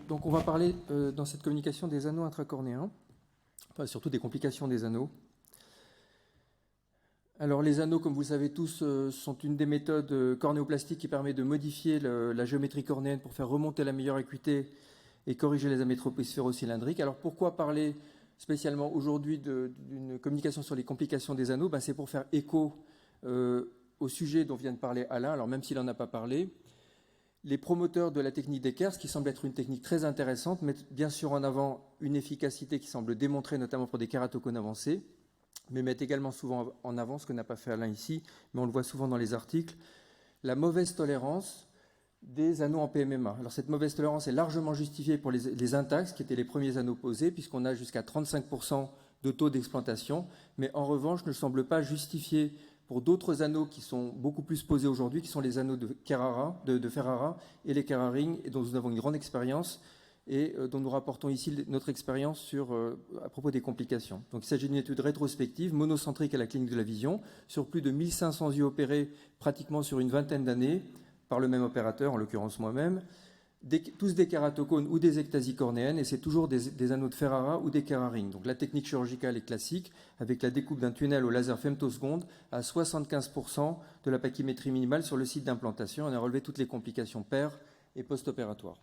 Donc on va parler dans cette communication des anneaux intracornéens, enfin, surtout des complications des anneaux. Alors les anneaux, comme vous le savez tous, sont une des méthodes cornéoplastiques qui permet de modifier la géométrie cornéenne pour faire remonter la meilleure acuité et corriger les amétropies sphéro-cylindriques. Alors pourquoi parler spécialement aujourd'hui d'une communication sur les complications des anneaux? C'est pour faire écho au sujet dont vient de parler Alain, alors même s'il n'en a pas parlé. Les promoteurs de la technique d'Eckers, qui semble être une technique très intéressante, mettent bien sûr en avant une efficacité qui semble démontrée, notamment pour des kératocones avancés, mais mettent également souvent en avant, ce que n'a pas fait Alain ici, mais on le voit souvent dans les articles, la mauvaise tolérance des anneaux en PMMA. Alors cette mauvaise tolérance est largement justifiée pour les Intacs, qui étaient les premiers anneaux posés, puisqu'on a jusqu'à 35% de taux d'explantation, mais en revanche ne semble pas justifiée pour d'autres anneaux qui sont beaucoup plus posés aujourd'hui, qui sont les anneaux de Ferrara et les Keraring, et dont nous avons une grande expérience et dont nous rapportons ici notre expérience à propos des complications. Donc il s'agit d'une étude rétrospective, monocentrique à la clinique de la vision, sur plus de 1500 yeux opérés pratiquement sur une vingtaine d'années, par le même opérateur, en l'occurrence moi-même, tous des kératocones ou des ectasies cornéennes, et c'est toujours des anneaux de Ferrara ou des Keraring. Donc la technique chirurgicale est classique, avec la découpe d'un tunnel au laser femtoseconde à 75% de la pachymétrie minimale sur le site d'implantation. On a relevé toutes les complications paires et post-opératoires.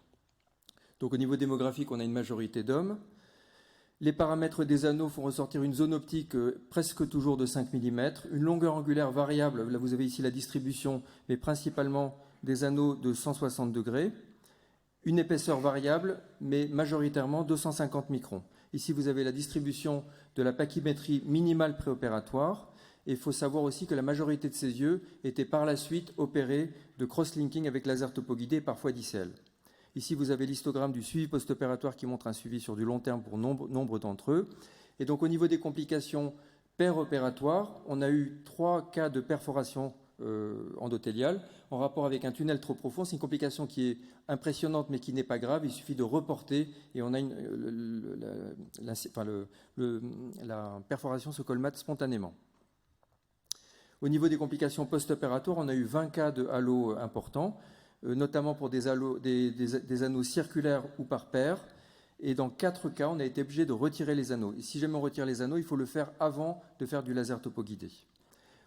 Donc au niveau démographique, on a une majorité d'hommes. Les paramètres des anneaux font ressortir une zone optique presque toujours de 5 mm, une longueur angulaire variable, là vous avez ici la distribution, mais principalement des anneaux de 160 degrés, une épaisseur variable, mais majoritairement 250 microns. Ici, vous avez la distribution de la pachymétrie minimale préopératoire. Et il faut savoir aussi que la majorité de ces yeux étaient par la suite opérés de cross-linking avec laser topoguidé et parfois d'ICL. Ici, vous avez l'histogramme du suivi post-opératoire qui montre un suivi sur du long terme pour nombre d'entre eux. Et donc, au niveau des complications péropératoires, on a eu 3 cas de perforation endothéliale en rapport avec un tunnel trop profond. C'est une complication qui est impressionnante mais qui n'est pas grave. Il suffit de reporter et on a la perforation se colmate spontanément. Au niveau des complications post-opératoires, on a eu 20 cas de halo importants, notamment pour des anneaux circulaires ou par paire. Et dans 4 cas, on a été obligé de retirer les anneaux. Et si jamais on retire les anneaux, il faut le faire avant de faire du laser topoguidé.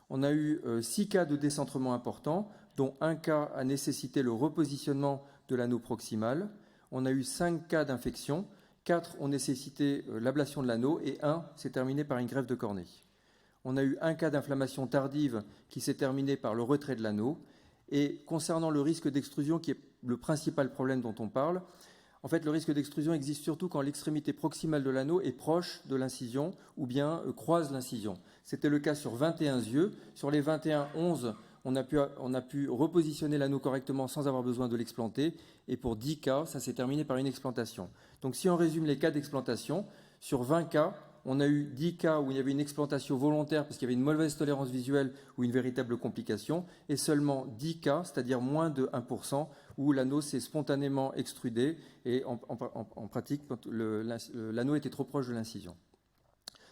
On a eu 6 cas de décentrement importants, dont un cas a nécessité le repositionnement de l'anneau proximal. On a eu 5 cas d'infection, 4 ont nécessité l'ablation de l'anneau et 1 s'est terminé par une greffe de cornée. On a eu un cas d'inflammation tardive qui s'est terminé par le retrait de l'anneau. Et concernant le risque d'extrusion, qui est le principal problème dont on parle, en fait, le risque d'extrusion existe surtout quand l'extrémité proximale de l'anneau est proche de l'incision ou bien croise l'incision. C'était le cas sur 21 yeux. Sur les 21, 11, on a pu repositionner l'anneau correctement sans avoir besoin de l'explanter. Et pour 10 cas, ça s'est terminé par une explantation. Donc si on résume les cas d'explantation, sur 20 cas, on a eu 10 cas où il y avait une explantation volontaire parce qu'il y avait une mauvaise tolérance visuelle ou une véritable complication, et seulement 10 cas, c'est-à-dire moins de 1%, où l'anneau s'est spontanément extrudé et en pratique, l'anneau était trop proche de l'incision.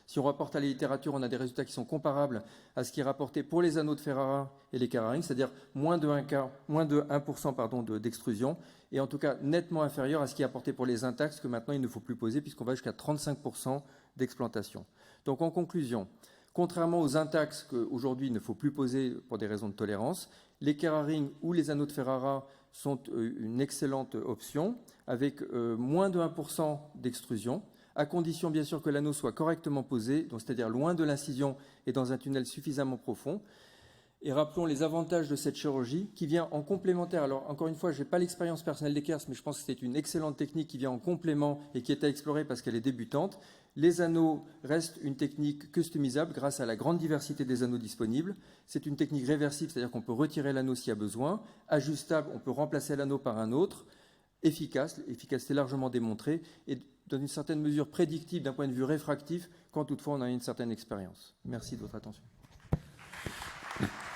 Si on rapporte à la littérature, on a des résultats qui sont comparables à ce qui est rapporté pour les anneaux de Ferrara et les Keraring, c'est-à-dire moins de 1% d'extrusion, et en tout cas nettement inférieur à ce qui est apporté pour les Intacs, que maintenant il ne faut plus poser puisqu'on va jusqu'à 35% d'explantation. Donc en conclusion, contrairement aux Intacs qu'aujourd'hui il ne faut plus poser pour des raisons de tolérance, les Keraring ou les anneaux de Ferrara sont une excellente option avec moins de 1% d'extrusion, à condition bien sûr que l'anneau soit correctement posé, c'est-à-dire loin de l'incision et dans un tunnel suffisamment profond. Et rappelons les avantages de cette chirurgie qui vient en complémentaire. Alors encore une fois, je n'ai pas l'expérience personnelle d'Eckers, mais je pense que c'est une excellente technique qui vient en complément et qui est à explorer parce qu'elle est débutante. Les anneaux restent une technique customisable grâce à la grande diversité des anneaux disponibles. C'est une technique réversible, c'est-à-dire qu'on peut retirer l'anneau s'il y a besoin. Ajustable, on peut remplacer l'anneau par un autre. Efficacité largement démontrée et dans une certaine mesure prédictive d'un point de vue réfractif quand toutefois on a une certaine expérience. Merci de votre attention.